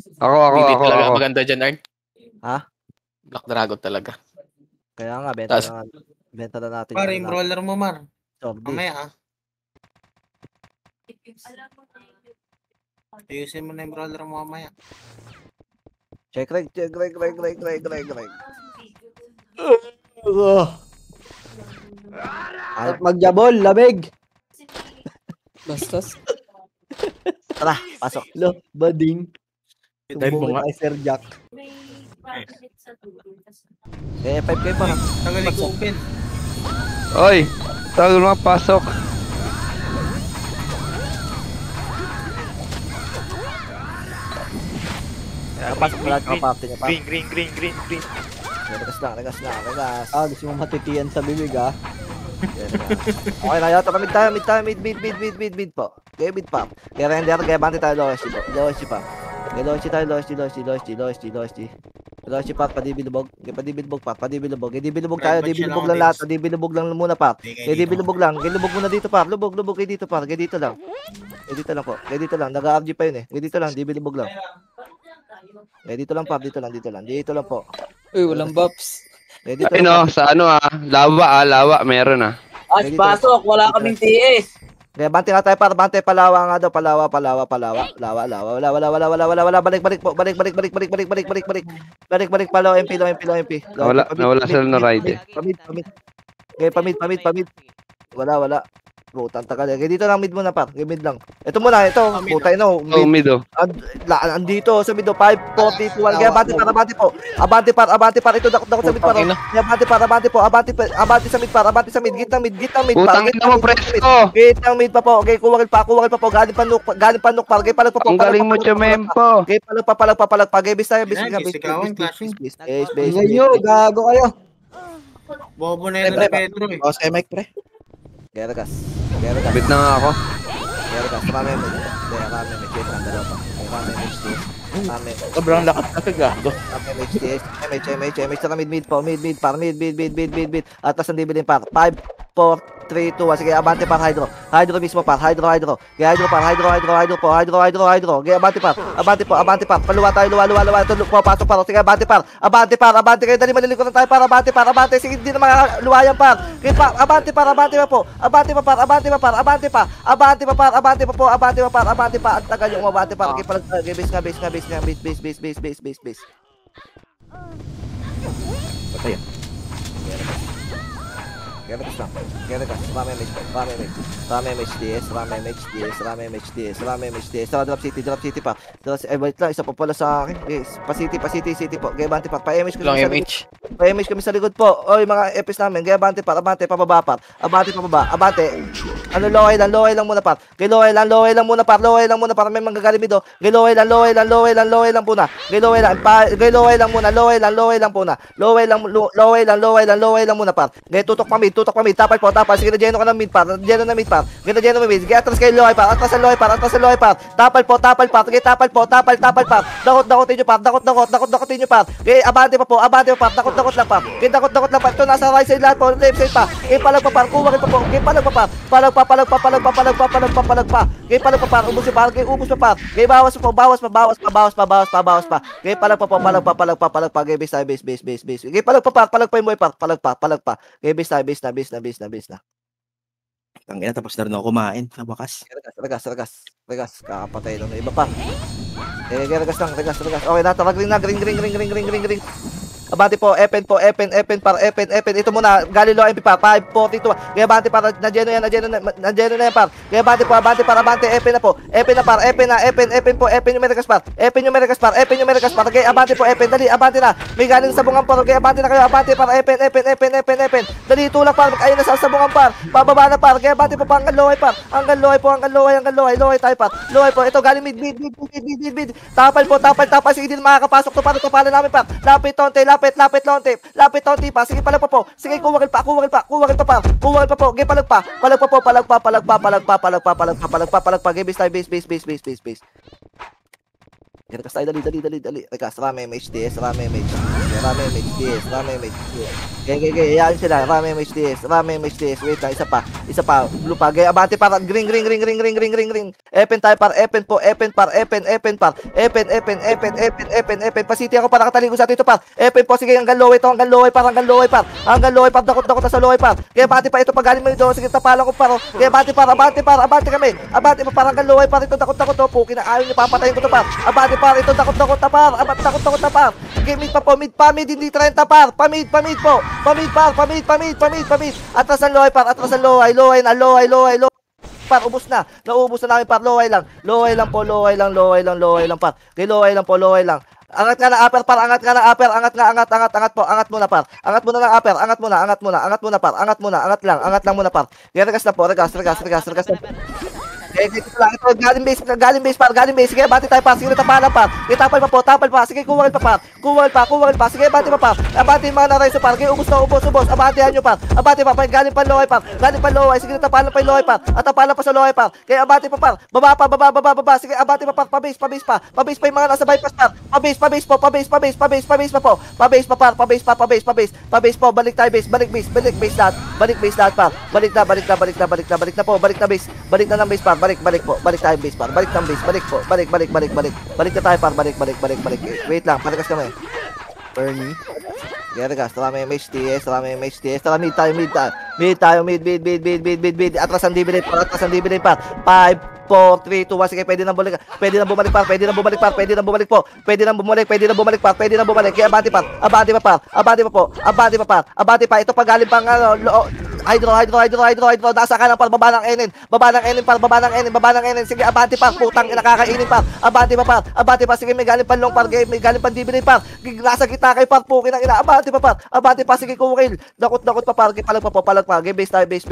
Hindi talaga Ako. maganda dyan, Art. Ha? Black Dragon talaga. Kaya nga, benta na natin. Par, yung brawler mo, Mar. Sordi. Mamaya, ayusin mo na yung brawler mo mamaya. Check. At magjabol, lamig. Bastos. Tara, pasok. Lo, bading. Dive mo nga. Ay, Sir Jack. Eh, 5K pa na. Tagal i-open. Oy, tagal mga pasok. Pasok mo lahat mga party niya pa. Green. Regas lang. Ah, gusto mo matitiyan sa bibig, ah. Okay na, yata mid po. Okay, mid pa. Kaya render, kaya bante tayo Loshi pa. Kaya Loshi pa, padibilubog. Kaya padibilubog pa, padibilubog. Kaya dibilubog tayo, dibilubog lang lahat. Dibilubog lang muna pa. Kaya dibilubog lang. Kaya lubog muna dito pa. Lubog kaya dito pa. Kaya dito lang. Kaya dito lang po. Kaya dito lang. Nag-RG pa yun eh. Kaya dito lang, dibilubog lang. Kaya dito lang pa, dito lang po. Uy, walang buffs. Kaya dito Ay lang. no, sa ano lawa, meron ah. As pasok, wala kaming TS. Kaya bante nga tayo para bante palawa nga daw, palawa. Lawa. Wala, balik po. Balik pa, low MP. Nawala sila na ride. Pamid. Okay, pamid. Wala. Putang tagal. Kaya dito lang mid muna pa. Kaya mid lang. Ito muna, ito. Putay no. Oh, mid oh. Andito sa mid 5, 4, 3, 2, 1. Kaya abante po. Abante par. Ito dakot sa mid par. Kaya abante po. Abante sa mid par. Abante sa mid. Gitnang mid par. Putang ina mo, presko. Gitnang mid pa po. Okay, kuwagil pa po. Galing panuk par. Okay, palag pa po. Ang galing mo, Chemempo. Okay, palag pa. Okay, bis tayo. Ngayon, gago kayo. Bobo na yun na Pedro eh. Boss kay Mike, pre. Kaya ragas. Bit na nga ako. Rame. Check lang, dalawa pa. Rame. Sobrang lakas na gago. MH. Saka mid po. Mid. Atas ang dibilin par. 5, 4, 3, 2, 1. Sige, abante par hydro. Hydro mismo par. Hydro. Kaya hydro par. Hydro. Kaya abante par. Paluwa tayo. Tulog po. Pasok par. Sige, abante par. Abante. Kaya dali malilikutan tayo par. Abante. Sige, hindi na makaluwayan par. Kaya par. Abante pa po. Abante pa. Ang tagal yung umabante par. Kaya palag. Base. Patay. Kaya Rame MHDS. Drop city pa. Wait lang, isa pa pala sa akin. Pa-city po. Kaya bante pa. Pa-MH kami sa likod po. Oy, mga EPs namin. Kaya bante pa. Abante pa baba pa. Abante. Ano, low lang muna pa. Kaya low lang muna pa. May manggagaling dito. Kaya low lang muna. Kaya low lang muna. Low lang muna pa. Kaya tutok pa mid. Tapal. Sige, na-geno ka ng mid par. Geno na mid. Kaya atras kayo low par. Atras sa low par. Tapal pa. Kaya tapal pa. Dakotin nyo par. Kaya abante pa. Dakot lang pa. Ito nasa right side lahat po. Left side pa. Kaya palag pa par. Kuwagin pa po. Kaya palag pa. Kaya palag pa par. Ubus pa par. Kaya bawas pa. Kaya palag pa. Kaya base. Kaya palag pa yung boy par. Palag pa. Kaya base na. Tangina, tapos na rin ako kumain. Sa wakas. Regas. Kakapatay lang na iba pa. Regas lang. Okay, natawag na. Green. Abante po, Epen par. Ito muna, Galilo MP pa, 5, 4, 2, kaya abante par, na-geno na yan par. Kaya abante po, abante, Epen na po. Epen po, Epen yung Mericas par. Kaya abante po, Epen, dali, abante na. May galing sa bungang par, kaya abante na kayo, abante par, Epen. Dali, tulak par, ayun na sa bungang par. Bababa na par, kaya abante po, hanggang lohay par. Hanggang lohay tayo par. Lohay po, ito galing mid. Tapal, sige, hindi na makakapasok to para tapalan namin par. Lapit lonte pa. Sige, palag pa po. Sige, kuwagil pa po. Sige, palag pa. Base tayo, base. Rekas tayo, dali. Rekas, Rame MHDS. Rame MHDS, Rame MHDS. Okay, yan sila, Rame MHDS, Rame MHDS. Wait lang, isa pa, blue pa. Okay, abante para green. Epen tayo par, epen po, epen par, epen par. Epen. Pasiti ako para kataligo sa dito par. Epen po, sige, hanggang low par. Hanggang low par, dakot na sa low par. Kaya abante pa, ito pagaling mo ito, sige, tapalan ko paro. Kaya abante kami. Abante pa, parang hanggang low par, ito dakot to. Puki na ayaw niyo, papatayin ko to par. Abante par, ito dakot na par. Dakot na par. Okay, mid pa, mid, hindi 30 par. Pamid po. Pamid. Atras ang low par. Par, ubos na. Naubos na namin par. Low lang par. Okay, low lang. Angat ka na upper par, angat po, angat muna par. Angat muna ng upper, angat muna par. Angat lang muna par. Regas na po, regas. Dito lang, ito, galing base par. Sige, bati tayo par, sige, tapalan par. Tapal pa, sige, kuwal pa. Sige, bati pa par. Abati mga narayso par, sige, ubos. Abatihan nyo par. Abati pa, galing pa loway par. Sige, tapalan pa yung loway par. At tapalan pa sa loway par. Kaya abati pa par, baba. Sige, abati pa par, pabase pa yung mga nasa bypass par. Pabase pa po. Pabase po, balik tayo base, balik base lahat par. Balik na base. Balik na ng base par. Balik tayo base par. Balik ng base, balik po. Balik na tayo par. Balik. Wait lang, palagas kami. Bernie. Regas, Rame MHDS. Tara, mid tayo. Atras ang dividend par. 5, 4, 3, 2, 1. Sige, pwede nang bumalik par. Kaya abante pa. Ito pag galing pang hydro. Nasa ka ng par, baba ng enen. Sige, abante par. Putang inakakainin par. Abante pa. Sige, may galing pan long par. May galing pan dividend par. Nasa kita kay par. Pukin ang ina. Abante pa. Sige, kukil. Dakot pa par. Palag pa. Base tayo. Base.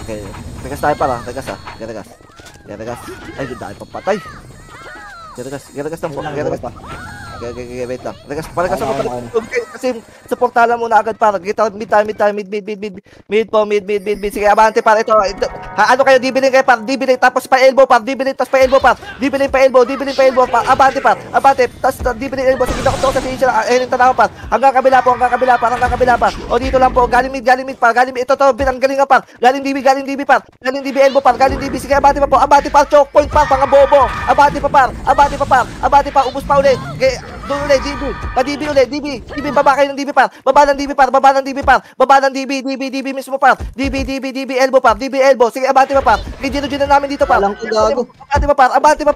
Okay, regas tayo para, regas. Ay, dahil papatay. Regas lang po, regas pa. Okay, wait lang. Regas ako kasi supportalan muna agad para. Mid po. Sige, abante para ito. Ano kayo, dibilin kayo par, dibilin tapos pa elbow par. Dibilin pa elbow. Abante. Tas dibilin elbow. Sige, ako sa finisher. Ayun tanaw par. Hanggang kabila pa. O dito lang po, galing mid par. Ito to, binanggalingan par. Galing DB par. Galing DB elbow par. Sige, abante pa po. Abante pa, choke point par, mga bobo. Abante pa, ubos pa ulit. Okay, doon ulit, DB ulit, DB, baba kayo ng DB par. Baba ng DB mismo par. DB elbow par. Sige, abante pa par. Dito na namin dito par. Abante pa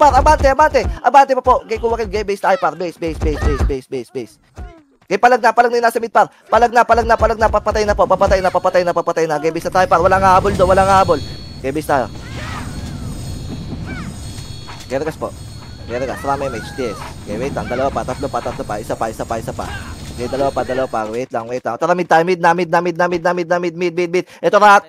po. Okay, kuwakil, okay, base tayo par. Base. Okay, palag na yung nasa mid par. Palag na. Papatay na. Okay, base na tayo par. Walang hahabol do. Okay, base tayo. Okay, regas po. Rame MHDS. Okay, wait lang. Dalawa pa. Tatlo pa. Isa pa. Okay, dalawa pa. Wait lang. Tara, mid tayo. Mid. Ito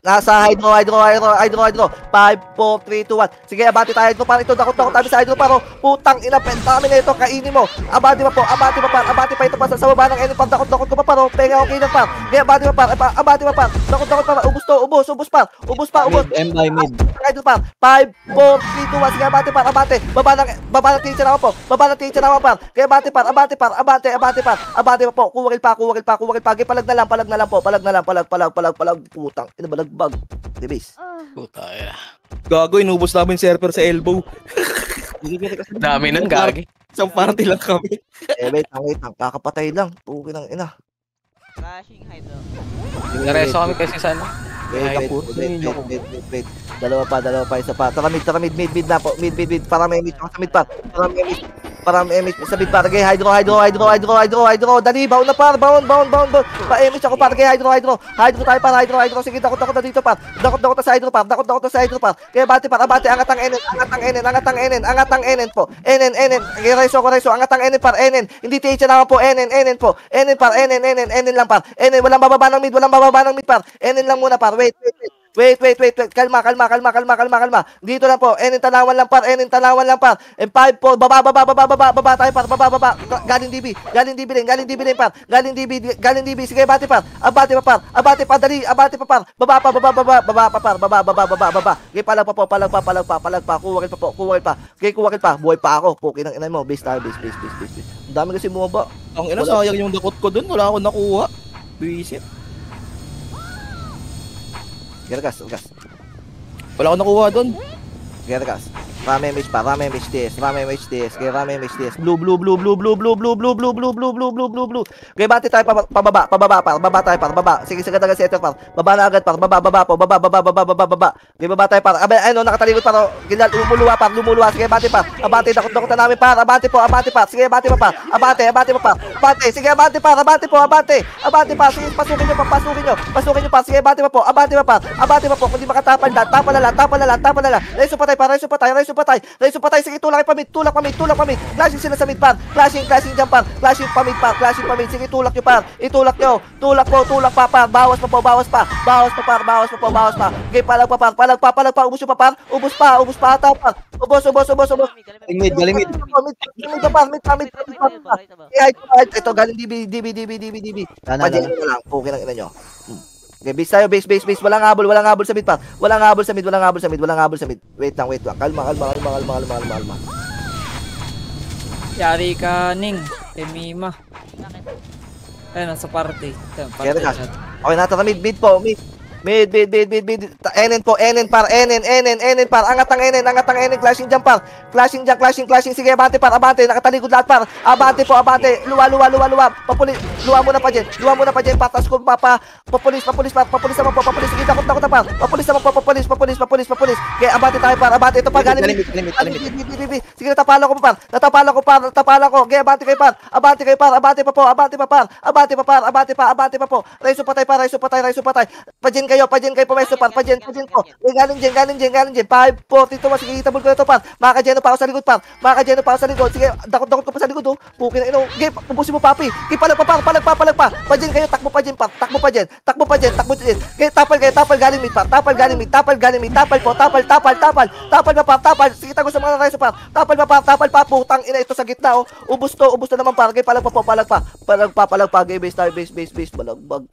nasa hydro. 5, 4, 3, 2, 1. Sige, abante tayo. Ito para ito. Dakot tayo sa hydro paro. Putang ina, pentamin na ito. Kainin mo. Abante pa. Ito pa sa baba ng enemy par. Dakot ko pa paro. Penga okay na par. Okay, abante pa. Dakot pa. Ubus pa. M by mid. Hydro par. 5, 4, 3, 2, 1. Sige, abante par. Baba ng teacher ako par. Kaya abante par. Abante pa po. Kuwakil pa. Palag na lang po. Putang ina, balagbag. Dibis. Puta, yeah. Gago, inubos namin yung server sa elbow. Dami nang gagi. Isang party lang kami. Wait lang. Kakapatay lang. Pukin ng ina. Crashing hydro. Nareso kami kasi sa ano. Wait. Dalawa pa, isa pa. Tara mid na po. Mid. Para may mid sa mid pa. Para may mid sa mid pa. Okay, hydro. Dali, baon na par. Baon. Pa-MH ako par. Okay, hydro. Hydro tayo par. Hydro. Sige, dakot na dito par. Dakot na sa hydro par. Kaya abante. Angat ang enen po. Enen. Okay, reso. Angat ang enen par. Enen. Hindi TH na po. Enen po. Enen par. Enen lang par. Enen, walang bababa ng mid par. Enen lang muna par. Wait. Wait. Kalma. Dito lang po. Enin tanawan lang par. And 5, 4. Baba tayo par. Baba. Galing DB din par. Galing DB. Sige, abate par. Abate pa, dali. Abate pa par. Baba pa. Okay, palag pa. Kuwakil pa. Buhay pa ako. Pukin ang inay mo. Base tayo. Base. Ang dami kasi bumaba. Ang ina, sayang yung dakot ko dun. Wala akong nakuha. Buisit. Gergas. Wala akong nakuha dun. Gergas. Rame MH TS. Blue. Okay, bati tayo pababa. Baba tayo par. Baba. Sige, daga setter par. Baba na agad par. Baba. Okay, baba tayo par. Abay, ano, nakatalikod par. Gilal, lumuluwa. Sige, bati par. Abate, dakot na namin par. Abate par. Sige, abate pa par. Abate pa par. Sige, abate par. Abate par. Sige, pasukin nyo par. Sige, abate pa po. Abate pa po. Kung di makatapal na. Tapal na lang. Reso patay. Sige, tulak pa mid. Flashing sila sa mid par. Flashing jump par. Flashing pa mid. Sige, tulak nyo par. Tulak pa par. Bawas pa. Okay, palag pa. Ubus pa. Ataw par. Ubus. Galing mid. Mid pa. Ito, galing DB. Padyan nyo lang. Okay lang ina nyo. Okay, base tayo, base. Walang habol sa mid pa. Walang habol sa mid. Wait lang. Kalma. Yari ka, Ning. Kay Mima. Ayun, nasa party. Kaya na. Okay, nata mid po. Mid. NN par. Angat ang NN. Clashing jump par. Clashing. Sige, abante par. Nakatalikod lahat par. Abante. Luwa. Luwa muna pa dyan. Patas ko pa. Papulis naman po. Sige, takot par. Papulis. Okay, abante tayo par. Ito pa, galing. Sige, natapala ko par. Okay, abante kayo par. Abante pa par. Abante pa po. Raiso patay. Pajin kayo pumesto par. Pajin po. Galing dyan. 5-4 sige, itabol ko na to par. Makakajeno pa ako sa likod. Sige, dakot ko pa sa likod. Pukin na ino. Okay, ubusin mo papi. Okay, palag pa. Pajin kayo, takbo pa dyan. Okay, tapal galing mid par. Tapal po. Tapal pa par. Sige, tago sa mga raiso par. Tapal pa. Putang ina ito sa gitna. Ubus na naman par. Okay, palag pa. Okay, base tayo. Base. Balagbag.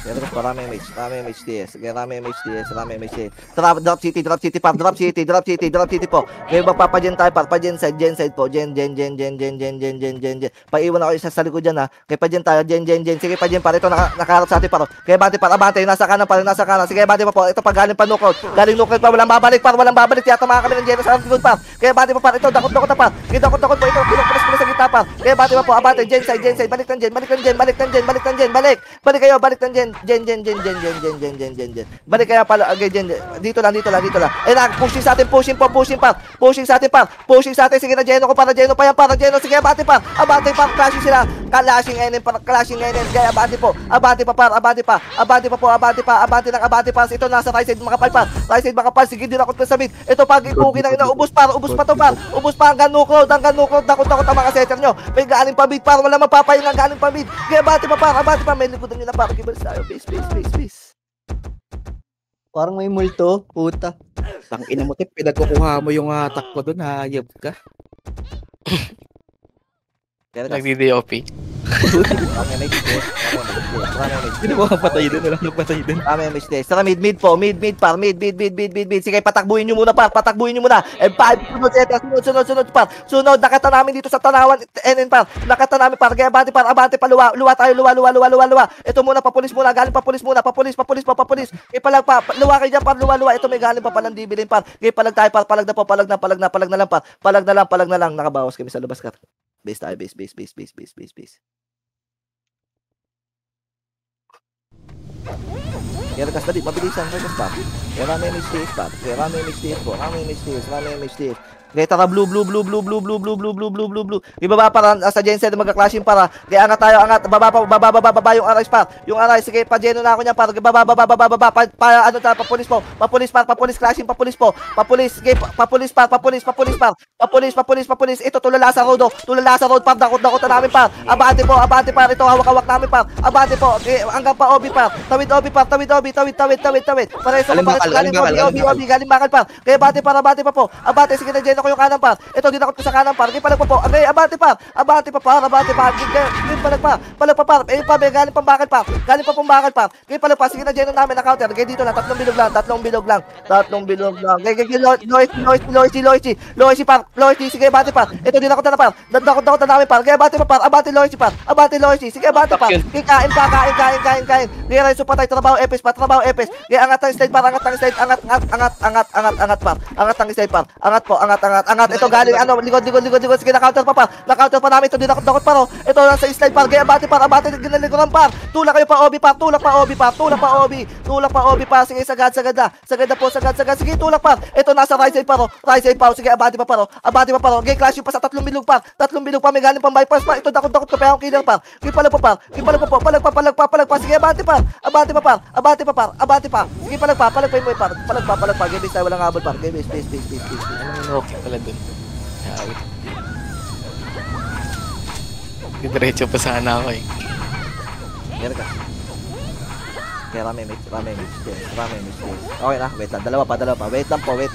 Gergas, marami MH TS. Drop city po. Ngayon magpapadyan tayo par. Padyan side po. Gen. Paiwan ako isa sa likod dyan ha. Kaya padyan tayo. Gen. Sige, padyan par. Ito nakaharap sa atin par. Kaya abante. Nasa kanan. Sige, abante pa po. Ito pa galing pa knockout pa. Walang babalik. Tiyatama kami ng Gen sa likod par. Kaya abante pa par. Ito, dakot na par. Kaya dakot po. Ito, pinupulis sa gitna par. Kaya abante pa po. Abante. Gen side. Balik ng Gen. Balik kayo. Balik ng Gen. Balik kaya pala. Okay, Gen. Dito lang. Pushing sa atin. Pushing sa atin. Sige, na Geno ko para. Geno pa yan para. Sige, abante pa. Clashing sila. Clashing NN. Kaya abante po. Abante pa. Ito nasa right side makapal pa. Sige, dinakot na sa mid. Ito pag ipukin ng ina. Ubus pa to par. Ubus pa hanggang no-crowd. Dakot ang mga setter nyo. May galing pa mid par. Wala mapapayin ng galing pa mid. Kaya abante pa. May likodan nyo na par. Kibals tayo. Base. Parang may multo. Puta. Tangina mo, Tip. Pinagkukuha mo yung hatak ko dun. Hayop ka. Nagdi-DOP. Hindi mo kapatay dun. Walang napatay dun. Saka mid po. Mid par. Mid. Sige, patakbuhin nyo muna par. And 5. Sunod par. Nakata namin dito sa tanawan. NN par. Kaya abante pa. Luwa tayo. Ito muna, papulis muna. Galing papulis. Palag pa. Luwa kayo dyan par. Luwa. Ito may galing pa palang dibilin par. Kaya palag tayo par. Palag na lang par. Palag na lang. Nakabawas kami sa labas ka. Base tayo. Base. Kaya regas dali, mabilisan regas pa. Kaya rami MH TS. Okay, tara, blue. Ibaba para sa Gensen magka-clashing para. Okay, angat tayo, angat. Baba yung Arise par. Yung Arise, sige, pa-geno na ako niyan para. Baba. Ano tayo, papulis po. Papulis, clashing, papulis po. Papulis, sige, papulis par. Papulis. Ito, tulala sa road, par. Dakot na namin par. Abante par. Ito, hawak namin par. Abante po. Okay, hanggang pa Obi par. Tawid Obi. Pareso ko par. Galing bakal par. Okay, abante pa po. Abante, sige na Geno ko yung kanan par. Ito, dinakot ko sa kanan par. Okay, palag pa po. Okay, abante pa par. Palag pa par. Eh, pa, galing pang bakal par. Okay, palag pa. Sige na Geno namin na counter. Okay, dito lang. Tatlong bilog lang. Loisy par. Sige, abante par. Ito, dinakot na par. Dakot na namin par. Okay, abante pa par. Abante Loisy. Sige, abante par. Okay, kain. Okay, Raiso patay. Trabaho epes. Okay, angat ang slide par. Angat par. Angat. Ito galing likod. Sige, na-counter pa namin. Ito dinakot pa ro. Ito lang sa slide par. Kaya abate ginalikuran par. Tulak kayo pa Obi par. Tulak pa Obi par. Sige, sagad na. Sagad. Sige, tulak par. Ito nasa right side pa ro. Sige, abate pa ro. Okay, clash yung pa sa tatlong bilog pa. May galing pang bypass pa. Ito dakot ka pa yung killer par. Okay, palag pa. Sige, abate pa. Sige, palag pa mo par. Palag pa. Game base tayo, walang habol par. Game base. Okay pala dun. Ayawit. Diretso pa sana ako eh. Meron ka. Okay, rame mate. Okay na, wait lang. Dalawa pa. Wait lang. Okay,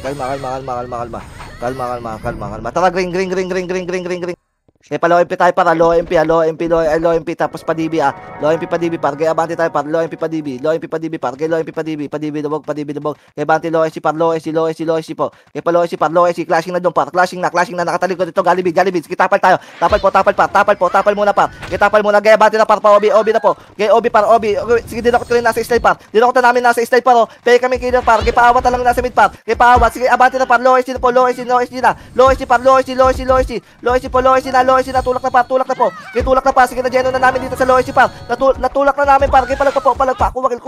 kalma. Tara, green. Okay, pa low MP tayo para low MP tapos pa DB low MP pa DB par. Okay, abante tayo par. Low MP pa DB par. Okay, low MP pa DB dubog. Okay, abante low SC po. Okay, pa low SC par. Clashing na doon par. Clashing na nakatalikod ito. Galibid. Sige, tapal tayo. Tapal muna par. Okay, tapal muna. Okay, abante na par pa Obi na po. Okay, Obi par. Sige, dinakot ko rin nasa slide par. Dinakot na namin nasa slide par. Pay kami killer par. Okay, paawat na lang nasa mid par. Okay, paawat. Sige, abante na par. Low SC na. Low SC na. Tulak na po. Okay, tulak na pa. Sige, na Geno na namin dito sa low SC par. Natulak na namin par. Okay, palag pa. Kuwakil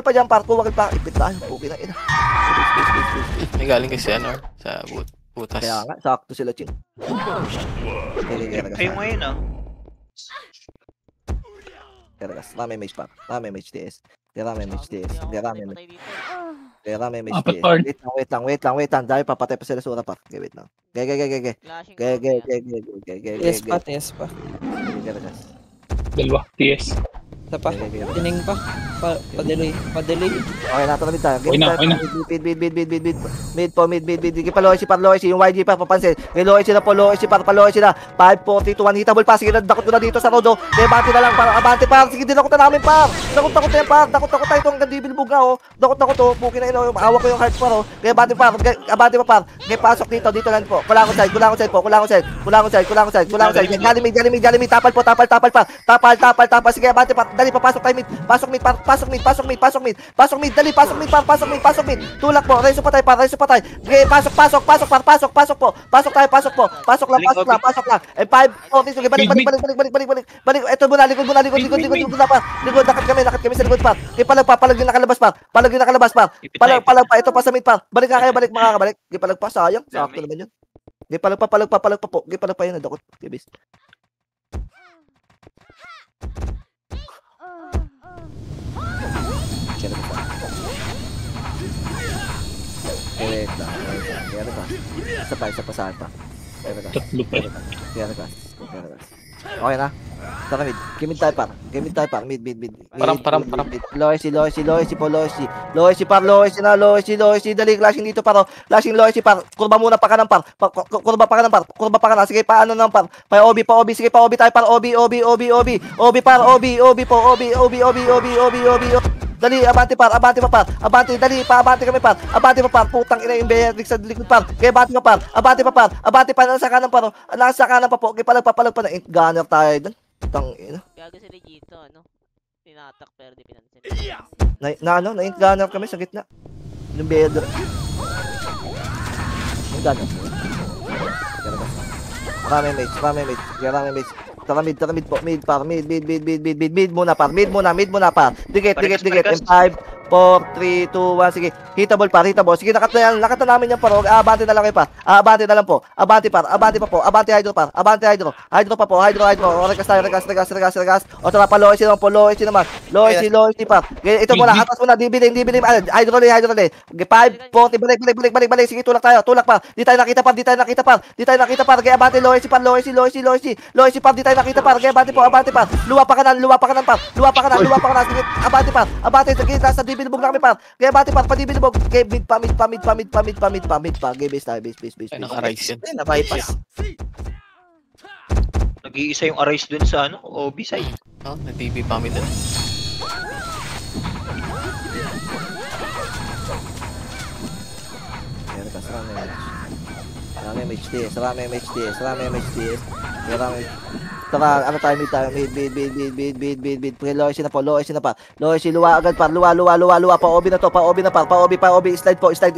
pa dyan par. Ipit tayo. Okay na ina. May galing kasi sa butas. Kaya nga, sakto sila chin. Kayo mo yun, Keragas, rame mage par. Rame mage TS. Rame mage TS. Wait lang. Dahil papatay pa sila sa una par. Okay, wait lang. TS pa. Dalawa, TS. Isa pa. Tining pa. Pa-delay. Okay, natamid tayo. Okay na. Mid. Loisy par. Yung YG pa, papansin. Okay, Loisy na. 5, 4, 3, 2, 1. Hitable pa. Sige, dakot ko na dito sa rodo. Okay, abante na lang par. Abante par. Sige, dinakot na namin par. Dakot yan par. Dakot tayo itong gandibilbog na Dakot to. Buki na ino. Hawak ko yung heart par. Okay, abante pa par. Okay, pasok dito lang po. Kulang side po. Galimid. Tapal pa. Sige, abante par. Dali, papasok tayo mid. Pasok mid. Dali, pasok mid. Tulak po. Reso pa tayo. Okay, pasok par. Pasok po. Pasok lang. Eh, 5, 4, sige, balik. Ito muna, likod na pa. Nakat kami sa likod par. Okay, palag yung nakalabas par. Palag pa. Ito pa sa mid par. Balik makakabalik. Okay, palag pa. Sayang. Sakto naman yun. Okay, palag pa po. Okay, palag pa yun. Dakot. Okay, bis. Wait lang. Isa pa saan pa. Tatlo pa. Okay na. Tara mid. Game tayo par. Mid. Param. Loisy par. Dali, clashing dito par. Clashing Loisy par. Kurba muna pa ka ng par. Kurba pa ka na. Sige, paano nang par. Pa Obi. Sige, pa Obi tayo par. Obi par. Obi po. Dali, abante pa par. Abante kami par. Putang ina yung Beatrix sa likod par. Kaya abante pa par. Nasa kanan pa po. Okay, palag pa na. Gunner tayo dun. Putang ina. Gago sila dito, tinatak pero di pinansin. Na-gunner kami sa gitna. Yung Beatrix. Yung gunner. Rame mage. Tara mid po. Mid muna par. Dikit. In 5, 4, 3, 2, 1. Sige, hitable par, hitable. Sige, nakat na namin yan par. Abante na lang kayo par. Abante na lang po. Abante par, abante pa po. Abante hydro par. Abante hydro. Hydro pa po, hydro. O, regas tayo, regas. O, tara pa, low AC naman po, low AC naman. Low AC par. Okay, ito muna, atas muna, dibiling. Hydro rin. 5, 40, balik. Sige, tulak tayo, tulak pa. Di tayo nakita par. Kaya abante, low AC par, low AC par. Di tayo nakita par. Kaya abante par. Luwa pa kanan par. Sige, abante par. Sige, nasa dibilbog na kami par. Kaya abante par, padibilbog. Kaya mid pa. Kaya base tayo, base. Ay, naka-rise yun. Ay, na-bypass. Nag-iisa yung arise dun sa ano, OB side. Oh, na-TV pa kami dun. Meron ka, sarami MHTS. Tara, ano tayo, mid. Low AC na pa. Low AC, luwa agad par. Luwa. Pa OB na to, pa OB. Slide po. Slide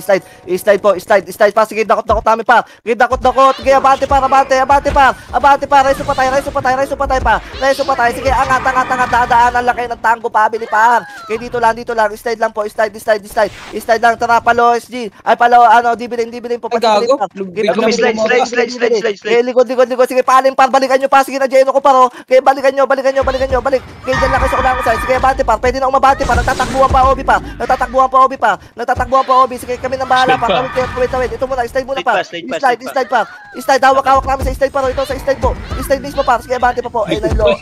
pa. Sige, dakot namin pa. Sige, dakot. Sige, abante par. Reso pa tayo. Sige, angat. Dadaanan lang kayo ng tango pa. Bili par. Sige, dito lang. Slide lang po. Slide lang. Tara, pa low SG. Ay, pa low, dibilin po. Gago. Sige, likod. Sige, paling par. Balikan nyo pa. Sige na, Jeno ko paro. Kaya balikan nyo. Balik. Kaya dyan lang kayo sa kulangan side. Sige, abante par. Pwede na umabante par. Nagtatakbuhan pa OB. Sige, kami nang bahala pa. Wait. Ito muna. Slide muna pa. Slide par. Slide. Hawak namin sa slide paro. Ito sa slide po. Slide mismo par. Sige, abante pa po. Ay, nalo.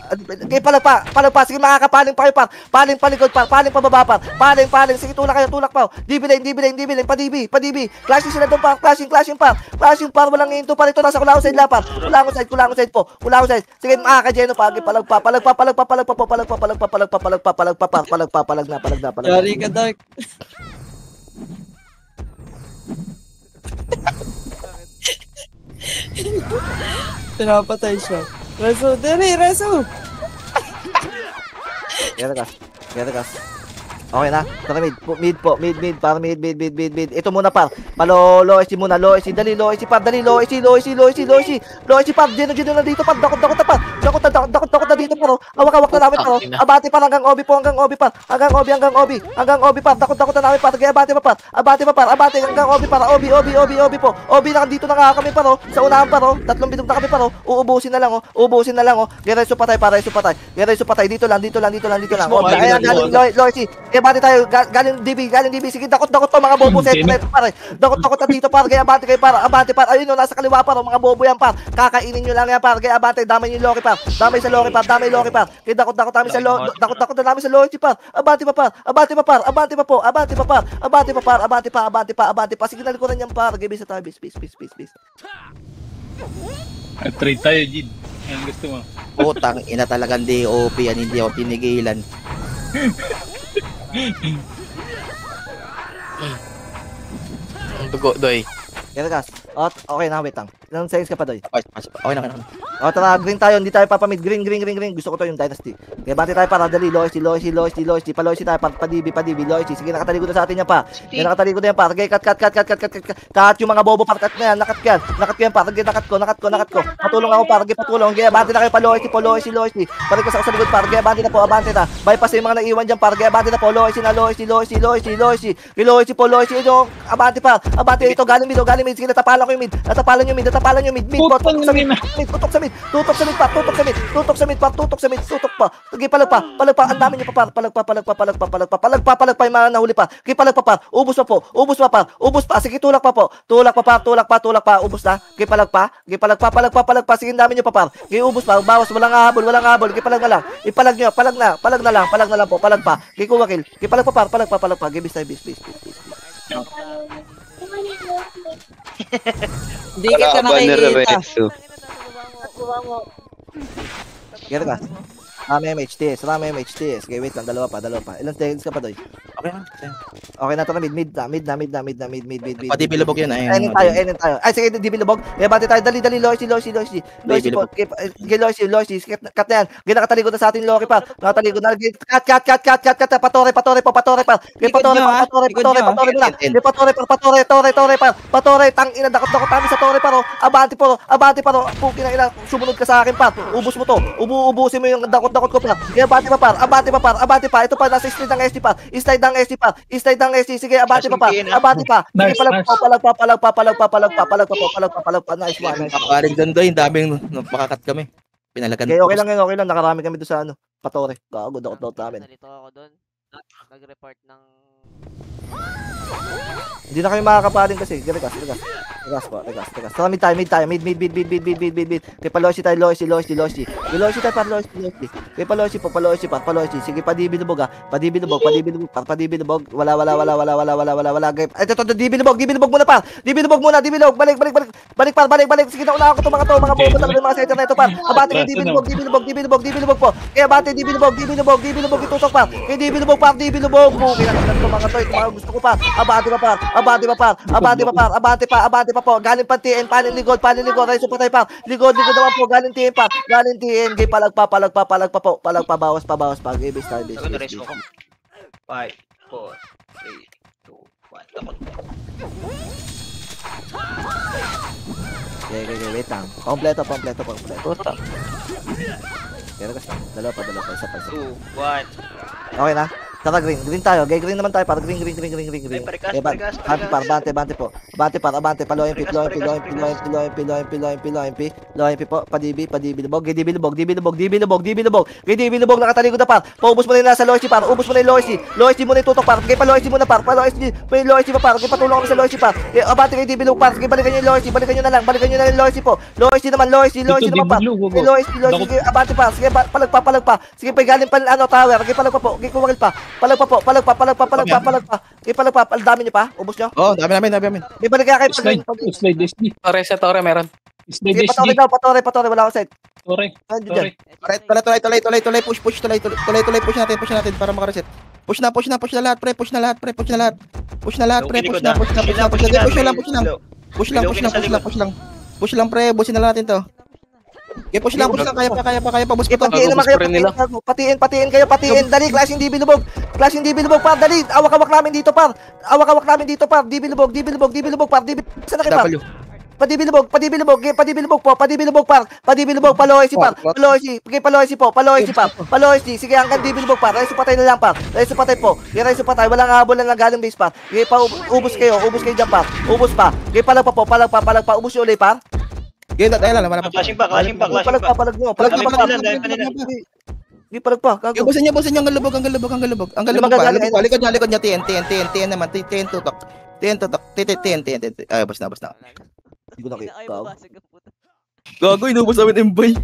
Kaya palag pa. Sige, makakapaling pa kayo par. Paling paligod par. Paling pababa par. Paling. Sige, tulak pa. Dibilin. Padibi. Clashing sila doon par. Clashing par. Walang into par. Ito nasa kulangan side la par. Kulangan side po. Sige, ka Jeno pa. Palag na. Yari ka, Dark. Pinapatay siya. Reso. Geragas. Okay na. Tara mid. Para mid. Ito muna par. Low AC muna. Low AC. Dali. Low AC par. Low AC par. Geno na dito par. Dakot na dito par. Hawak na namin par. Abate par hanggang OB par. Hanggang OB par. Dakot na namin par. Kaya abate pa par. Abate hanggang OB par. OB po. OB na dito na nga kami par. Sa unahan par. 3 bitog na kami par. Uubusin na lang. Gereso patay. Dito lang. Low AC. Bati tayo, galing DB. Sige, dakot to mga bobo set pare. Dakot na dito par. Kaya abante kayo par. Ayun no, nasa kaliwa par. Mga bobo yan par. Kakainin nyo lang yan par. Kaya abante, damay yung Loki par. Damay Loki par. Kaya dakot namin sa Loki par. Abante pa. Sige, nalikuran yan par. Gabi sa tayo. Bis. Trade tayo, Jid. Yan gusto mo. Putang ina talagang DOP yan, hindi ako tinigilan. Ang dugo, doy. Geragas. Okay na, wait lang. Ilang seconds ka pa, Doy? Okay na. Tara, green tayo. Hindi tayo papamid. Green. Gusto ko to yung Dynasty. Kaya bati tayo para dali. Low AC. Pa-low AC tayo. Padibi. Low AC. Sige, nakatalikod na sa atin yan pa. Nakatalikod na yan pa. Okay, cut. Cut yung mga bobo pa. Cut na yan. Nakat ko yan pa. Nakat ko. Patulong ako pa. Patulong. Kaya bati na kayo pa. Low AC. Parikas ako sa likod pa. Kaya bati na po. Abante na. Bypass yung mga naiwan dyan pa. Kaya bati na po. Low AC. Low AC. Ito, abante pa. Abante ito. Galing mid. Sige, natapalan yung mid. Tutok sa mid. Tutok pa. Sige, palag pa. Ang dami niyo pa. Palag pa yung mga nahuli pa. Sige, palag pa. Ubus pa. Sige, tulak pa. Ubus na. Sige, palag pa. Sige, ang dami niyo pa. Sige, ubus pa. Bawas, walang habol. Sige, palag na lang. Ipalag nyo. Palag na lang po. Palag pa. Sige, kuwakil. Sige, palag pa. Give bis. Hindi kita nakikita. Gera ka. Rami MHTS. Okay, wait lang. Dalawa pa. Ilang seconds ka pa, Doy? Okay na, tara mid. Padibilubog yun. Ayun tayo. Ay, sige, dibilubog. Kaya bati tayo. Dali. Low AC. Cut na yan. Nakatalikod na sa atin, Loki pa. Nakatalikod na. Cut. Patore pa. Patore. Tang ina, dakot kami sa tore pa. Abante pa. Pukin na ina. Sumunod ka sa akin pa. Ubus mo to. Ubusin mo yung dakot ko pa. Kaya abante pa. Ito pa, nasa slide ng SD pa. Slide ng SC pa. Slide ng SC. Sige, abante pa pa. Abante pa. Sige, Nice, palagpa. Nice one. Nice one. Nakaparing Dondoy, daming napakakat kami. Pinalagan. Okay, okay lang yun, okay lang. Nakarami kami doon sa ano, Patore. Gago, dokot namin. Nalito ako doon. Nag-report ng... Hindi na kami makakapaling kasi. Regas. Tara, mid tayo. Mid. Kay Palosi tayo, Loisi. Loisi tayo, par Loisi. Kay Palosi. Sige, padibinubog ha. Padibinubog. Wala. Ito, dibinubog muna par. Dibinubog. Balik. Sige, nauna ako mga bobo talaga yung mga center na ito par. Abante kay dibinubog po. Kaya abante, dibinubog. Itutok par. Kay dibinubog. Kinakailan ko mga to. Ito mga gusto ko par. Abante pa po. Galing pa TN, panin ligod. Raiso pa tayo pa. Ligod naman po. Galing TN. Gay palagpa po. Bawas pa. Gay base tayo. 5, 4, 3, 2, 1. Takot. Okay, wait lang. Kompleto. Puta. Kaya kasi, dalawa pa, isa pa. 2, 1. Okay na? Tara, green tayo. Green naman tayo, para green. Parigas. Bante po. Abante, paloyin pi. Loyin pi po, padibi, lubog. Dibinubog, nakatalikod na par. Paubos mo na yung nasa Loisi par. Ubos mo na yung Loisi muna yung tutok par. Kaya pa Loisi muna par. May Loisi pa par. Kaya patulong kami sa Loisi par. Abante kayo dibinubog par. Kaya balikan nyo yung Loisi. Balikan nyo na yung Loisi po. Loisi naman par. Loisi. Abante par. Sige, palagpa. Sige, pa galing pa tower. Kaya palagpa po. Kaya kumakil pa. Palagpa. Kaya palagpa. Ang dami nyo pa? Ubos nyo? Oh, dami namin. May balik kaya kayo Slide SD. Tore sa Tore, meron. Sige, Slide SD. patore. Wala akong side. Tore. Ano dyan? Tuloy, push natin para makareset. Push na lahat, pre. Push na lahat. Push na lang. Push lang, pre. Busin na natin to. Okay, push lang. Kaya pa. Bus pa to. Patiin naman kayo. Patiin kayo. Dali, clashing DB lubog, par. Dali, awak namin dito, par. DB lubog, par. Saan na kayo, par? Padibilubog po. Paloisi par. Paloisi. Sige, hanggang dibilubog par. Raiso patay na lang par. Raiso patay. Walang habol lang galing base par. Sige, ubos kayo dyan par. Ubos pa. Sige, palagpa. Ubos yung ulay par. Okay, wala pa. Clashing pa. Palag nyo. Sige, palagpa. Okay, busin nyo ang galubog. Ang galubog pa. Likod niya. TN naman. TN tutok. Ay, basta na. Hindi ko nakita. Gago, inubos namin M-Boy.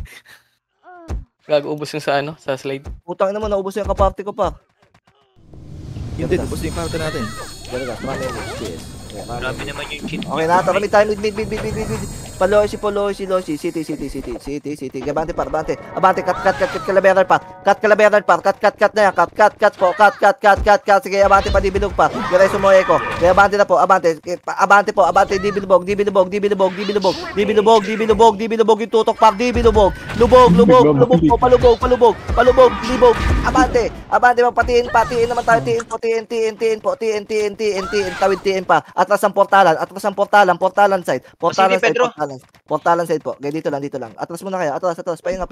Gag-ubos yung sa sa slide. Putang ina mo, naubos yung kaparte ko pa. Hindi, ubos yung party natin. Grabe naman yung cheat. Okay na, tara, tayo mid. Paloisi. City. Abante, cut calaberal par. Cut na yan. Cut po. Sige, abante pa, dibilog pa. Diretso mo eko. Kaya abante na po, abante po, dibilubog. Yung tutok par, dibilubog. Lubog po, palubog. Abante, patiin naman tayo, TN po. Tawid TN pa. Atras ang portalan side. Portalan side po. Gaya dito lang. Atras muna kayo. Atras. Pahinga.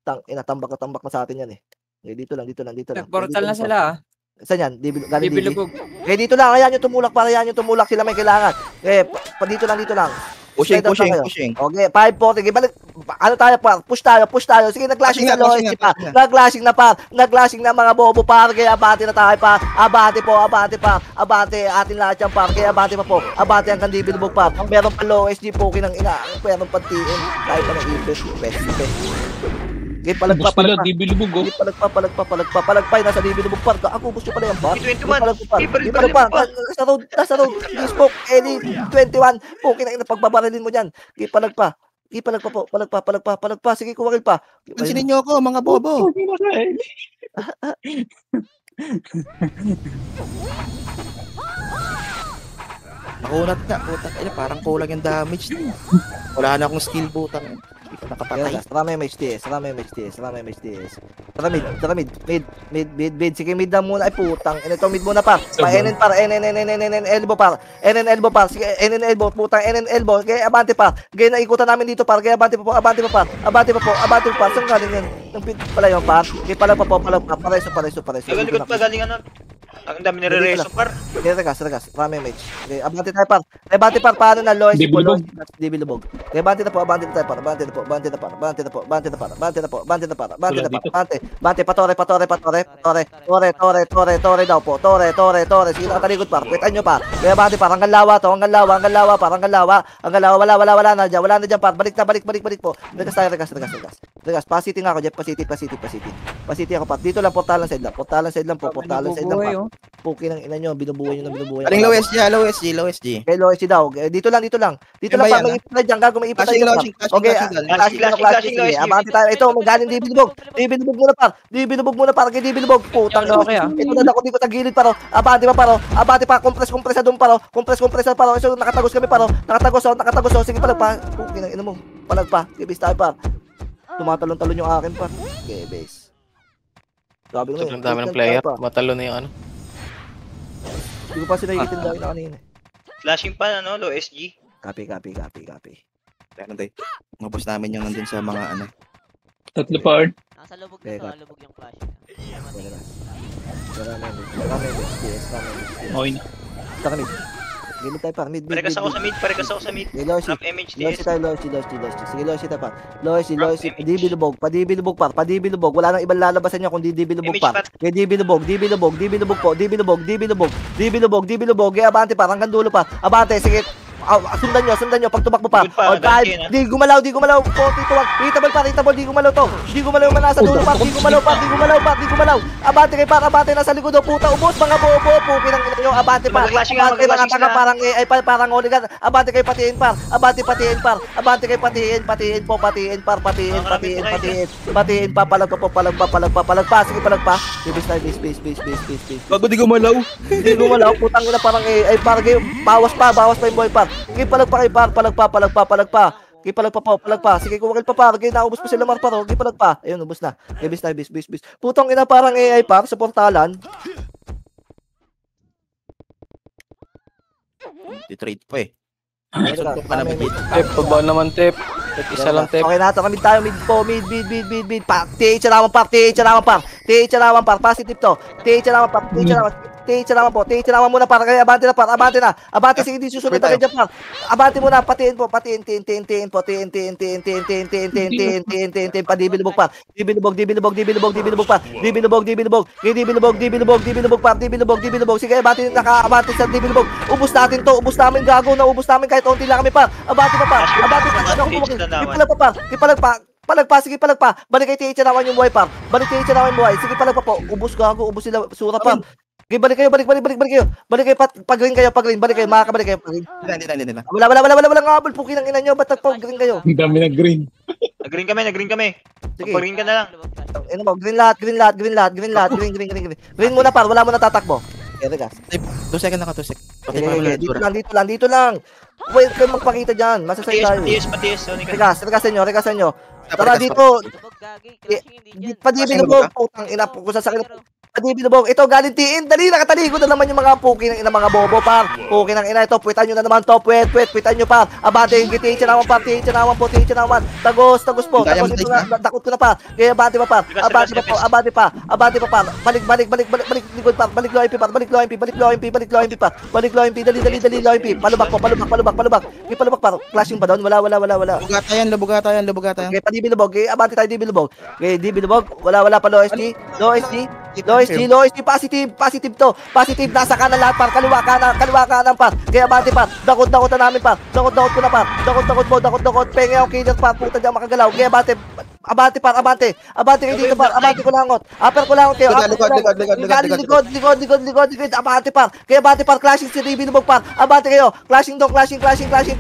Tambak na sa atin yan eh. Gaya dito lang. Nag-portal na sila ah. Saan yan? Galing DB. Dibilubog. Gaya dito lang. Ayan yung tumulak. Sila may kailangan. Dito lang. Pushing. Okay, 5-4. Sige, balik. Ano tayo pa? Push tayo. Sige, nag-clashing na Loisi pa. Nag-clashing na mga bobo par. Kaya abante na tayo pa. Abante pa. Abante, atin lahat yan par. Kaya abante pa po. Abante ang kandibilubog par. Meron pa low SG po kinang ina. Meron pa TN. Tayo pa ng best. Okay, palagpa. Dibilubog. Palagpa. Nasa dibilubog par. Ako, gusto pala yan par. 21. Palagpa. Nasa road. Smoke. Eli. 21. Po, kinang ina. Pagbabarilin mo dyan. Okay, palagpa. Palagpa. Sige, kuwakil pa. Pansinin nyo ako, mga bobo. Nakunat nga. Parang kulang yung damage. Wala na akong skill butang. Hindi ko nakapatay. Tara may MHTS. Tara mid. Sige, mid na muna. Ay, putang. Ito, mid muna pa. NN elbow par. Sige, NN elbow. Putang, NN elbow. Kaya abante pa. Kaya naikutan namin dito par. Kaya abante pa. Saan galing yan? Yung pin pala yung par. Okay, palag pa po, palag pa. Pareso. Likod pa, galing ano. Ang dami nire-reso par. Okay, regas. Rami mage. Okay, abante tayo par. Abante par, paano na Lois? Di bilubog. Di bilubog. Okay, abante na po, abante na tayo par. Abante na po. Tore daw po. Tore. Sige, nakalikod par. Kwitan nyo par. Okay, abante par. Hanggang lawa to. Hanggang lawa. Wala na dyan par. Balik po. Regas. Pasiti nga ako, Jeff. Pasiti ako par. Dito lang, portalan side lang. Portalan side lang par. Puki ng ina nyo, binubuhay nyo. Aling low SG. Okay, low SG daw. Dito lang. Dito lang ba pa, yan, may ipit na dyan. Gago, may ipit na Flashing, dyan. flashing, Okay, flashing, sige. SG. Abante tayo. Ito, magaling di binubog. Di binubog muna par. Kaya di binubog. Putang na. Okay, ah. Ito na ako dito sa gilid paro. Abante pa. Compress doon paro. Compress paro. So, nakatagos kami paro. Nakatagos. Sige, palag pa. Puki ng ina mo. Palag pa. Gibis tayo par. Tumatalon-talon yung akin par. Okay, base. Sabi ko Sobrang dami ng player. Matalo na yung ano. Hindi ko pa sila ikitin dahil na kanina. Flashing pa, ano, low SG. Copy. Ano tayo? Mabos namin yung nandun sa mga ano. Tatlo pa, Art. Nasa lubog na to, lubog yung flash. Okay na. Gilid tayo par. Mid. Parekas ako sa mid. Loysi. Trap MH Loysi DS. tayo, Loysi. Sige, Loysi tayo par. Loysi. Padibilubog par. Wala nang ibang lalabasan niya kung di bilubog par. Kaya di bilubog po. Di bilubog. Kaya abante par. Hanggang dulo par. Abante, sige. Sundan nyo, pag tumakbo pa. Good pa, On 5, ganun di gumalaw, 40 Irritable, di gumalaw to. Di gumalaw yung nasa dulo pa, di gumalaw. Abante kay par, nasa likod do, puta, ubos, mga bobo, pukin ang ina nyo, abante pa. Mag-flashing Abante nga, mga taga parang AI, parang oligan. Abante kay patiin par, patiin par. Patiin pa, palag pa. Sige, palag pa. Base. Bago di gumalaw. Hindi gumalaw, putang ina parang AI, parang bawas pa yung boy par. Sige, palag pa. Okay, palag pa. Sige, kumakil pa par. Okay, naubos pa sila mar par. Okay, palag pa. Ayun, ubos na. Okay, bis. Putong ina parang AI par sa portalan. Di-trade pa eh. Suntok ka na, mid. Tep, baba naman, Tep. Isa lang, Tep. Okay na, kamid tayo. Mid po. Mid. TH naman par. Positive to. TH naman muna para kay abante na. Abante, sige, di susunod na kay par. Abante muna, patiin po. Tin. Padibilubog par. Dibilubog par. Dibilubog. Sige, abante sa dibilubog. Ubus natin to. Ubus namin gago. Naubos namin kahit onti lang kami par. Abante pa. Palag pa. Balik kay TH naman yung buhay par. Sige, palag pa po. Ubus gago. Ubus sila. Sura par. Okay, balik kayo. Balik kayo, pag-green kayo. Makakabalik kayo, pag-green. Hindi. Walang habol, puki ng ina nyo, ba't nagpag-green kayo? Ang dami ng green. Nag-green kami. Sige, Pag-green ka na lang. ano mo, green lahat. Green muna par, wala mo na tatakbo. Okay, regas. 2 second na ka, 2 second. Pati pa mga tura. Dito lang. Wait, kayo magpakita dyan, masasay tayo. Patiis. Regas nyo. Tara dito, Lubog, gagi. Clashing, hindi dyan. padibilubog, putang ina, kung sasakit. Padibilubog, ito galing tiin, dali, nakataligo na naman yung mga puki ng ina, mga bobo par. Puki ng ina, ito, puwitan nyo na naman to, puwitan nyo par. Abante, yung TH naman par, TH naman. Tagos po, tagos ito na, dakot ko na par. Kaya abante pa par, abante pa par. Balik, likod par, balik lo MP par. Dali, lo MP. Palubak. Palubak par, clashing pa doon, wala. Lubugata yan. Okay, padibilubog, abante tayo dibilubog. Okay, dibilubog, wala pa low SG, positive to. Positive, nasa kanan lahat par, kaliwa kanan par. Kaya abante par, dakot na namin par. Dakot ko na par. Dakot. Penge ako killer par, puta diyan makagalaw. Kaya abante par. Abante kayo dito par, abante ko langot. Upper ko langot kayo. Likod. Abante par. Kaya abante par, clashing si dibilubog par. Abante kayo. Clashing.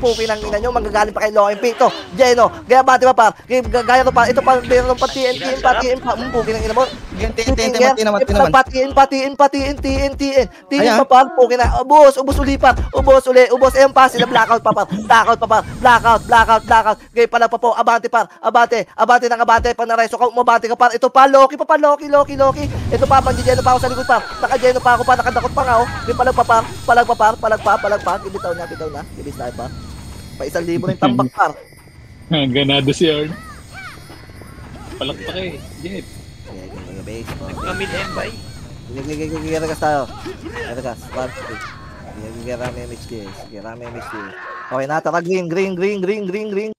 Puki ng ina nyo, manggagaling pa kay low MP to. Jeno. Kaya abante pa par. Gaya to par. Ito pa, meron pa TNT. Puki ng ina mo. Patiin pa par, pukin na, ubos uli. Ayun pa, sila blackout pa par. Blackout. Gaya pala pa po, abante par. Abante, pag nareso ka, umabante ka par. Ito pa, Loki. Ito pa, manjijeno pa ako sa likod par. Nakajeno pa ako pa, nakadakot pa nga oh. Gaya palag pa. Bitaw na. Ibis tayo pa. Pa 1,000 rin tambak par. Ganado si Art. Palakpak eh. Jeep. Sige, base. Nagka-mid end by. Sige, regas tayo. Regas, 1, 2. Sige, rami MHD. Sige, rami MHD. Okay na, tara, green.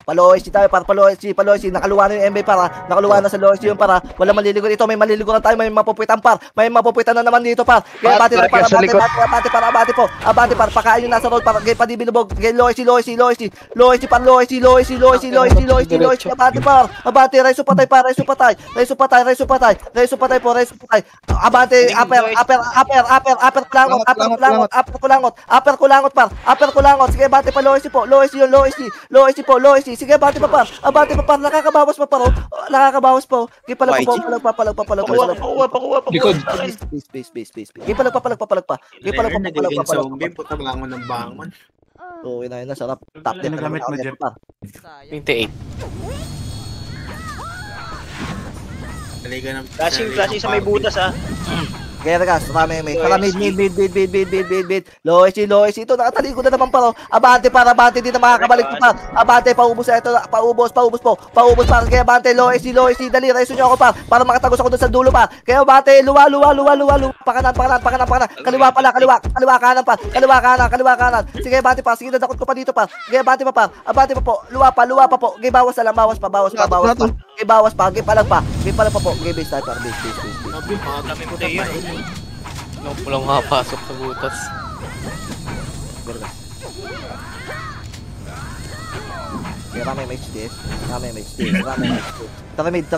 Palo-OSG tayo, para palo-OSG. Nakaluwa na yung MB para. Nakaluwa na sa low-OSG yung para. Wala maliligon. Ito, may maliliguran tayo. May mapupuitan par. May mapupuitan na naman dito par. Kaya abante po. Abante par. Pakain yung nasa road par. Kaya padibilubog. Kaya low-OSG. Abante par. Abante, reso patay po. Abante, upper kulangot. Sige, abante pa low-OSG po. Low-OSG po. Sige, abante pa par. Nakakabawas pa par. Nakakabawas po. Pakuha. Likod. Space. Palagpa. Nagiging zombie. Puta bangon ng bangon. Oo, yun na. Sarap. Top 10. Gamit mo, Jeff? Sayang. 28. Taliga ng... Flashing sa may butas ah. Kaya regas, rami. Para mid. Low-OSG. Ito, nakatalikod na naman paro. Abante, di na makakabalik pa. Abante, paubos na ito. Paubos pa. Kaya abante, low-OSG. Dali, reso nyo ako pa. Para makatagos ako dun sa dulo pa. Kaya abante, luwa. Pakanan. Kaliwa, kanan. Sige, abante pa. Sige, dadakot ko pa dito pa. Sige, abante pa. Abante pa po. Luwa pa po. Sige, bawas pa. Sige, bawas pa. Sige, palag pa po. Sige, base tayo par. Base. Kami mo tayo yun. Walang makapasok sa butas. Okay, rami MHDs. Tara mid.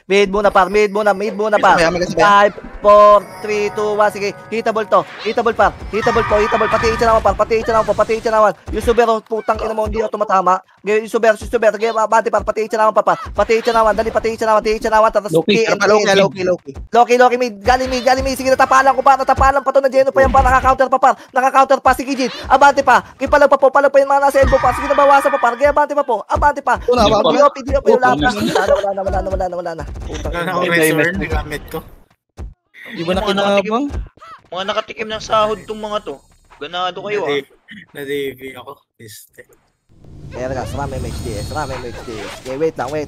Mid muna par. 5, 4, 3, 2, 1. Sige, hitable to. Hitable par. Pati icha naman. Yung subero, putang ina mo, hindi ako tumatama. Yung subero. Sige, abante par. Pati icha naman. Dali, pati icha naman. Tapos, Loki. Loki, mid. Galing mid. Sige, natapalan pa to na Geno pa yan pa. Naka-counter pa. Sige, Jin. Abante pa. Palag pa yung mga nasa elbow pa. Sige, nabawasan pa par. Sige, abante pa. DOP, wala na. Putang Wala na ina. akong razor. Nagamit ko. Di ba nakinabang? Mga nakatikim ng sahod tong mga to. Ganado kayo ah. Na-DV ako. Este. Kaya regas, rami MHDs. Okay, wait lang. Rami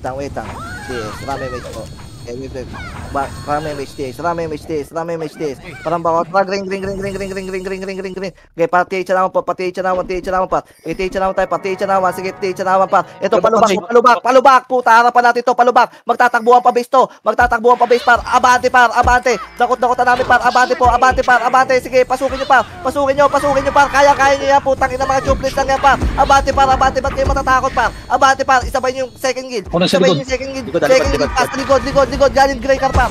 MHDs po. Rami MHDs. Parang bakot. Ring. Okay, pati icha naman pa. Pati icha naman tayo. Sige, pati icha naman pa. Ito, palubak. Puta, harapan natin ito, palubak. Magtatakbuhan pa base par. Abante. Dakot-dakotan namin par. Abante. Sige, pasukin nyo par. Kaya nyo yan, putang ina mga chuplets lang yan par. Abante. Ba't kayo matatakot par? Abante par. Isabay nyo yung second guild. Pass, likod. Galing gray car par.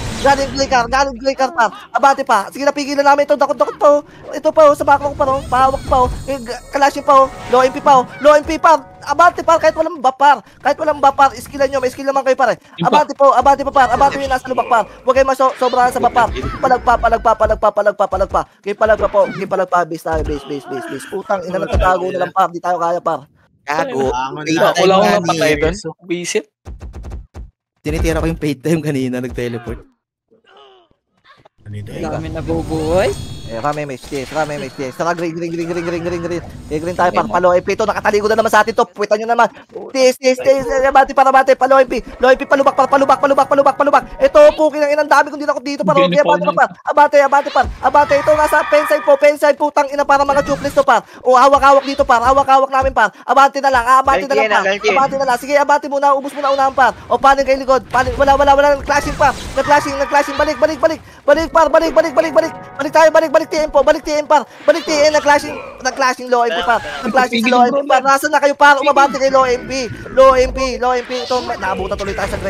Abante pa. Sige, napigilan namin ito. Dakot pa. Ito pa, sa backlog pa. Pahawak pa. Kalashing pa. Low MP pa. Abante par. Kahit walang bapar. Skillan nyo. May skill naman kayo par. Abante pa par. Abante yung nasa lubak par. Huwag kayo sobrahan sa bapar. Palag pa. Kaya palag pa. Base. Putang ina, nagtatago na lang par. Di tayo kaya par. Gago. Wala akong napatay doon. Visit. Tinitira ko yung paid time kanina, nag-teleport. Dami nabubuhay. Rami MHDs. Tara, green. Green tayo par. Palo MP ito. Nakatalikod na naman sa atin to. Puwitan nyo naman. Tis. Abante. Palo MP. Palubak. Ito, pukin ang inang dami kung dinakot dito par. Okay, abante par. Abante. Ito, nasa pensay putang ina para mga chuplets to par. O, hawak dito par. Hawak namin par. Abante na lang par. Sige, abante muna. Ubus muna unahan par. O, paling kayo likod. Wala. Nag-clashing par. Nag-clashing. Balik par. Balik TM par. Nag-clashing low MP par. Nasaan na kayo par? Umabante kay low MP. Ito, naabutan tuloy tayo sa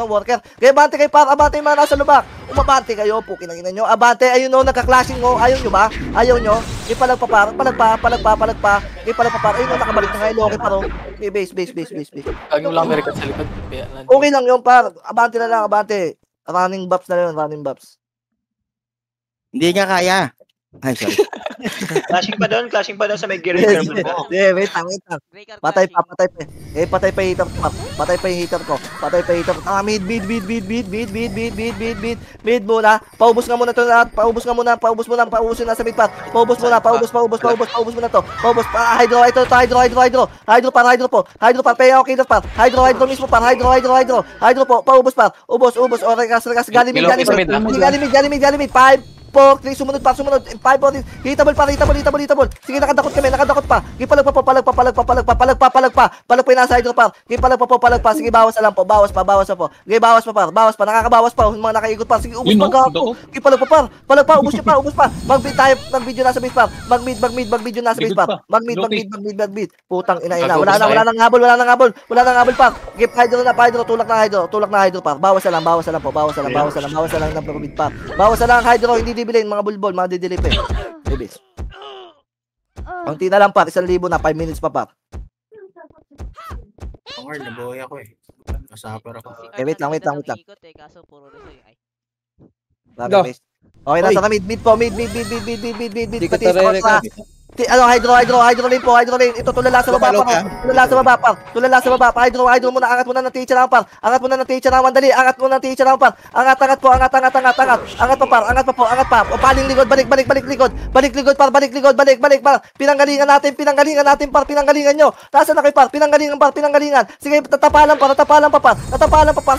worker. Kaya abante kayo par. Abante yung mga nasa lubak. Umabante kayo. Pukin ang ina nyo. Abante. Ayun o, nagka-clashing o. Ayaw nyo ba? Ayaw nyo. Palag pa par. Ayun o, nakabalik na kayo. Okay par o. Base. Kagi mo lang American sa likod. Okay lang yun par. Abante na lang. Running buffs na yun. Hindi niya kaya. Ay, sorry. Clashing pa doon sa may gear Yes, curve mo. wait lang. Breaker Patay pa, clashing. patay pa. Patay pa yung heater ko. Patay pa yung heater ko. Patay pa yung heater ko. Mid muna. Paubos nga muna to lahat. Paubos na sa mid pa. Paubos muna to. Paubos pa. Hydro par. Paya ako killer par. Hydro mismo par. Hydro po. Paubos par. Ubos. O, regas. Galimid. 5, 4, 3, sumunod. 5, 4, 3. Hitable. Sige, nakadakot kami. Pa. Palag pa yung nasa hydro par. Palag pa. Sige, bawas na lang po. Bawas pa. Sige, bawas pa. Nakakabawas pa. Mga nakaikot pa. Sige, ubos Yun, pa no? ako. Palag pa. Ubos pa. Mag-mid tayo. Mag-video nasa base par. Mag-mid nasa base par. Mag-mid. Putang ina. Wala nang habol par. Give hydro na pa. Tulak na hydro par. Bawas na lang po. Bawas na lang ng mid par. Bawas na lang hydro. Hindi dibilin mga bulbol. Mga didelay pa. Bibis. Konti na lang par. 1,000 na. 5 minutes pa par. Or nabuhay ako eh. Masapar ako. Wait lang. Ikot eh, kaso puro na sa'yo. Ay. Go. Okay, nasa na mid po. Mid. Hindi ko Pati sa tarereka. hydro lane. Ito tulala sa baba par. Tulala sa baba. Hydro muna. Angat muna ng teacher naman par. Dali. Angat muna ng teacher naman par. Angat po. Angat pa po. O, paling likod. Balik likod. Balik par. Pinanggalingan natin par. Pinanggalingan nyo. Nasaan na kayo par? Pinanggalingan. Sige, tatapalan pa par.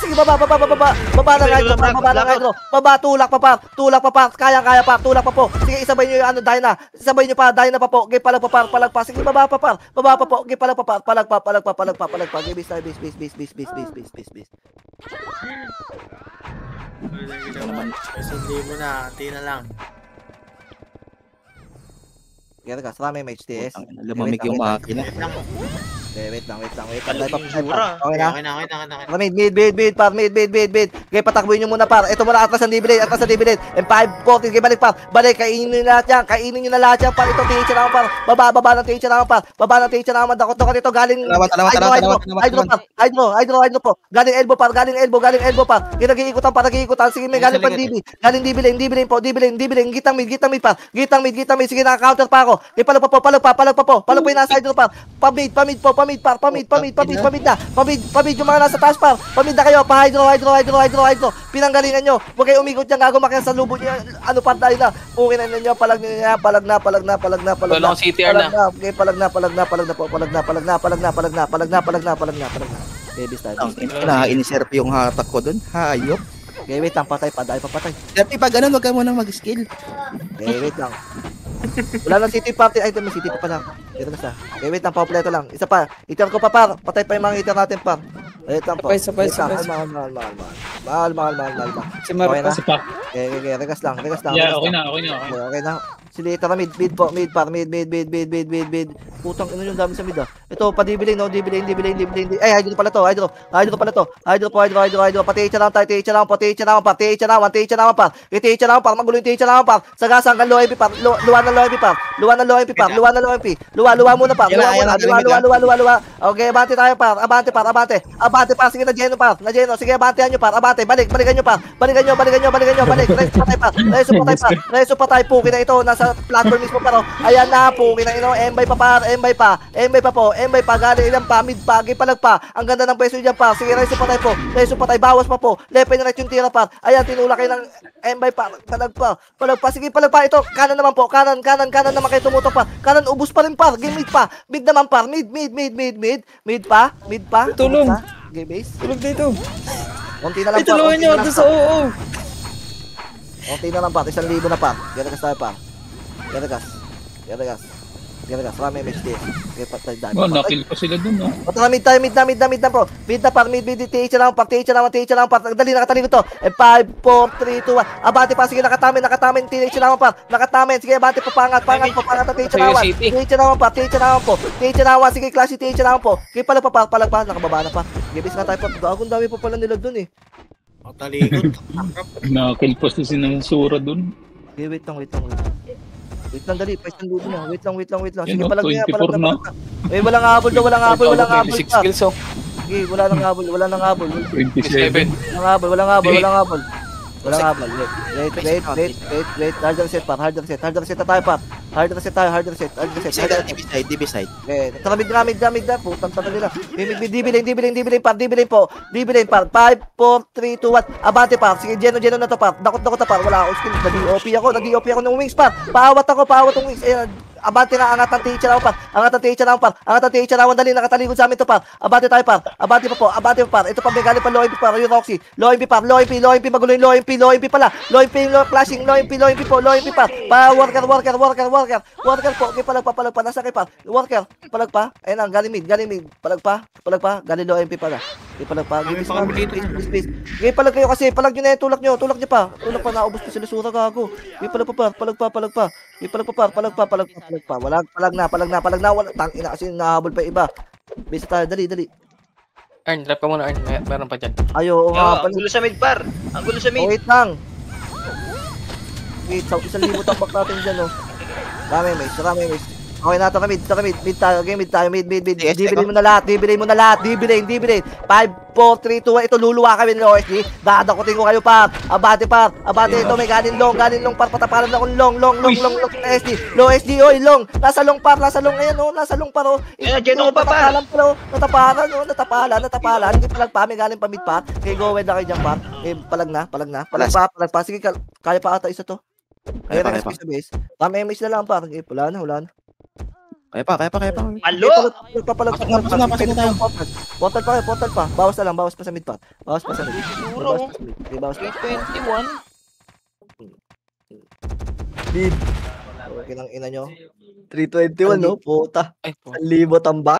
Sige, baba ng hydro. Baba, tulak pa par. Kaya par. Tulak pa po. Sige, isabay nyo yung Dyna. Dyna pa po. Palag pa. Sige, baba pa po. Palag pa. Base. Hindi mo na. Hindi na lang. Kaya ka, sarami may HTS. Lumamig yung makina. Wait lang. Sura. Okay na? Okay na. Mid, par. Okay, patakbuhin nyo muna par. Ito muna, atras ang dibilin. And 5, 4, okay, balik par. Kainin nyo na lahat yan. Par, ito, teacher naman par. Baba ng teacher naman par. Dakot ito, galing hydro po. Galing elbow par. Nag-iikutan. Sige, may galing pa DB. Galing dibilin po. Gitang mid par. Sige, naka-counter pa ako. Palag pa po. Palag pa yung nasa hydro par. Pamid na. Pamid yung mga nasa taas par. Pamid na kayo. Pa-hydro. Pinanggalingan nyo. Huwag kayo umikot yan. Gago makiyan sa lubo nyo. Ano par dahil na. Okay na ninyo. Palag na. Wala akong CTR na. Okay, palag na po. Palag na. Baby style. Iniserve yung hatak ko dun. Hayop. Okay, wait lang. Patay pa. Dahil papatay. Dati pag ganun, wag ka munang mag-skill. Okay, wait lang. Wala lang city party. Ay, may city pa lang. Dito na siya. Okay, wait lang. Kompleto lang. Isa pa. Item ko pa par. Patay pa yung mga item natin par. Wait lang po. Sabay. Mahal. Si Maro Okay na? pa. Sipak. Okay. Regas lang. Yeah, okay na. Okay na. Sige, tara mid po. Mid par. Mid. Putang ino yung dami sa mid ah. Ito, padibilin no. Dibilin. Ay, hydro pala to. Hydro. Pati lang tayo. TH naman par. Magulo yung TH naman par. Sagasang kan low MP par. Luwa ng low MP par. Luwa muna par. Luwa. Okay, abante tayo par. Abante par. Sige, na Geno par. Sige, abantehan nyo par. Abante. Balikan nyo par. Balik. Reso patay po. Kina ito. Nasa platform mismo par. Ayan na po. Kina ino. Embay pa par. Embay pa. Galing ilang pa. Mid pa. Gipalag pa. Ang ganda ng peso dyan par. Sige, reso patay po. Bawas pa po. Left and right yung tira par. Ayan, tinulak kayo ng Embay pa. Palag pa. Sige, palag pa. Ito. Kanan naman po. Kanan naman kayo tumutok pa. Kanan, ubus pa rin par. Game mid pa. Mid naman par. Mid pa. Tulong. Game base. Tulog dito. Konti na lang Ay, tulungan nyo. Doon sa oo. Konti na lang pa. 1,000 na pa. Geragas tayo pa. Geragas. Rami MHD. Okay, patay dahil. Oh, nakill pa sila dun, no? Patay mid na bro. Mid na par. TH na lang par. Dali, nakataling ko to. 5, 4, 3, 2, 1. Abante pa. Sige, nakatamin. TH na lang par. Sige, abante pa. Pangat ang TH na lang. TH na lang. Sige, classy TH na lang po. Okay, palag pa. Nakababa na pa. Gibis na tayo pa. Gagong dami pa pala nila dun eh. Talikod. Nakill pa si Sura dun. Okay, wait lang. Wait lang, dali. Pwes ng lubo na. Wait lang. Sige, Yun, palag 24 na. Eh, walang habol pa. 26 kills oh. Sige, wala nang habol. 27. Walang habol. Wala nga ba? Wait. Hard reset par. Hard reset na tayo par. Hard reset. DB side. Okay. Tara mid na. Putang tata nila. D-bilane par. 5, 4, 3, 2, 1. Abante par. Sige, Geno na to par. Dakot na par. Wala akong skill. Nag-DOP ako ng wings par. Paawat ng wings. Ayan. Abante na, angat ang teacher ako par. Dali, nakatalikod sa amin to par. Abante tayo par. Abante pa par. Ito pa, may galing pa low MP par. Yung Roxy. Low MP magulo yung low MP pala. Low MP, flashing, low MP par. Worker po. Okay, palag pa. Nasa kay par. Worker, palag pa. Ayun ang galing mid. Palag pa. Galing low MP pala. Okay, palag pa. Space. Okay, palag kayo kasi. Palag nyo na yung tulak nyo pa. Naubos ko sila sura gago. Okay, palag pa. Okay, palag pa. Palag na. Wala, tangina kasi nahabol pa iba. Bisa tayo, dali. Earn, trap ka muna, Earn. Meron pa dyan. Ayo, Ang gulo sa mid par. Wait lang. Wait, isang libo tambak natin dyan, oh. Dami, mais. Okay na, mid tayo. Okay, mid tayo. Dibilin mo na lahat. 5, 4, 3, 2, 1. Ito, luluwa kami ng OSD. Dadakutin ko kayo, par. Abate. Ito, may galing long, par. Patapalan na akong long, SD. Low SD, oy, long. Nasa long, par. Ayan, oh. Nasa long, par, oh. Geno pa, par. Natapalan. Hindi palag pa. May galing pa mid, par. Okay, go ahead na kayo dyan, par. Okay, palag na. Palag pa. Sige, kaya pa ata isa to. Kaya na sa base. May MS na lang, par. Okay, wala na. Kaya pa. Malo! Papalag portal pa. Bawas pa sa mid pa. Bawas pa sa mid. Bawas pa. 21. Mid. Okay lang ina nyo. 321 no? Puta. Ay, po. 1,000 tamba.